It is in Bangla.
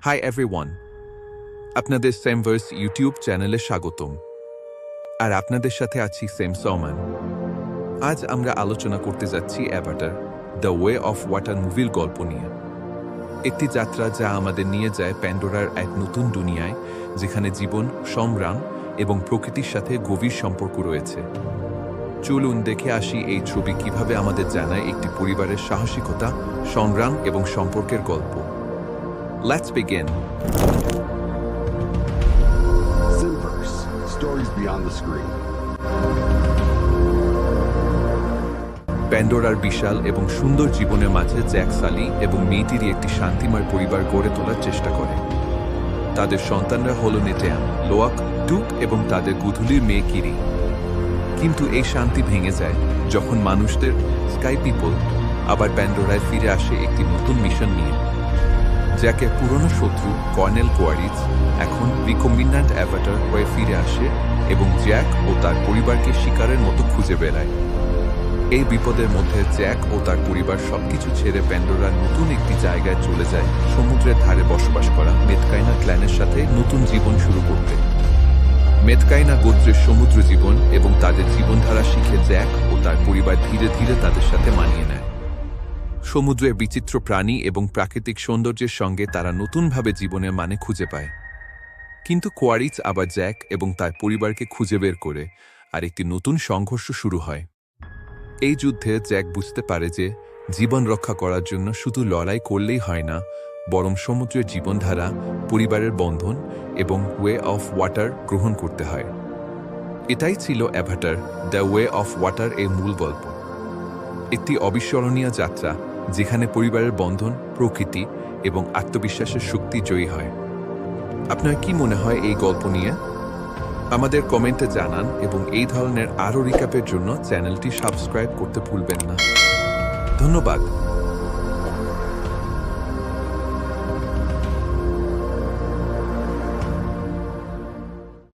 হাই এভরিওয়ান, আপনাদের সেমভার্স ইউটিউব চ্যানেলে স্বাগতম। আর আপনাদের সাথে আছি সেম সমান। আজ আমরা আলোচনা করতে যাচ্ছি Avatar the way of water মুভির গল্প নিয়ে। একটি যাত্রা যা আমাদের নিয়ে যায় প্যান্ডোরার এক নতুন দুনিয়ায়, যেখানে জীবন, সংগ্রাম এবং প্রকৃতির সাথে গভীর সম্পর্ক রয়েছে। চলুন দেখে আসি এই ছবি কিভাবে আমাদের জানায় একটি পরিবারের সাহসিকতা, সংগ্রাম এবং সম্পর্কের গল্প। Let's begin. Simverse, stories beyond the screen. প্যান্ডোরার বিশাল এবং সুন্দর জীবনের মাঝে জ্যাক সালি এবং মেয়েটিরই একটি শান্তিময় পরিবার গড়ে তোলার চেষ্টা করে। তাদের সন্তানরা হল নেটেয়াম, লোয়াক, ডুক এবং তাদের গুধুলির মেয়ে কিরি। কিন্তু এই শান্তি ভেঙে যায় যখন মানুষদের স্কাই পিপল আবার প্যান্ডোরায় ফিরে আসে একটি নতুন মিশন নিয়ে। জ্যাকের পুরনো শত্রু কর্নেল কোয়ারিজ এখন রিকম্বিন্যান্ট অ্যাভাটার হয়ে ফিরে আসে এবং জ্যাক ও তার পরিবারকে শিকারের মতো খুঁজে বেড়ায়। এই বিপদের মধ্যে জ্যাক ও তার পরিবার সবকিছু ছেড়ে প্যান্ডোরার নতুন একটি জায়গায় চলে যায়, সমুদ্রের ধারে বসবাস করা মেথকাইনা ক্ল্যানের সাথে নতুন জীবন শুরু করতে। মেথকাইনা গোত্রের সমুদ্র জীবন এবং তাদের জীবনধারা শিখে জ্যাক ও তার পরিবার ধীরে ধীরে তাদের সাথে মানিয়ে নেয়। সমুদ্রের বিচিত্র প্রাণী এবং প্রাকৃতিক সৌন্দর্যের সঙ্গে তারা নতুনভাবে জীবনের মানে খুঁজে পায়। কিন্তু কোয়ারিজ আবার জ্যাক এবং তার পরিবারকে খুঁজে বের করে আর একটি নতুন সংঘর্ষ শুরু হয়। এই যুদ্ধে জ্যাক বুঝতে পারে যে জীবন রক্ষা করার জন্য শুধু লড়াই করলেই হয় না, বরং সমুদ্রের জীবনধারা, পরিবারের বন্ধন এবং ওয়ে অফ ওয়াটার গ্রহণ করতে হয়। এটাই ছিল Avatar the way of water এর মূল গল্প। একটি অবিস্মরণীয় যাত্রা যেখানে পরিবারের বন্ধন, প্রকৃতি এবং আত্মবিশ্বাসের শক্তি জয়ী হয়। আপনার কি মনে হয় এই গল্প নিয়ে? আমাদের কমেন্টে জানান এবং এই ধরনের আরও রিক্যাপের জন্য চ্যানেলটি সাবস্ক্রাইব করতে ভুলবেন না। ধন্যবাদ।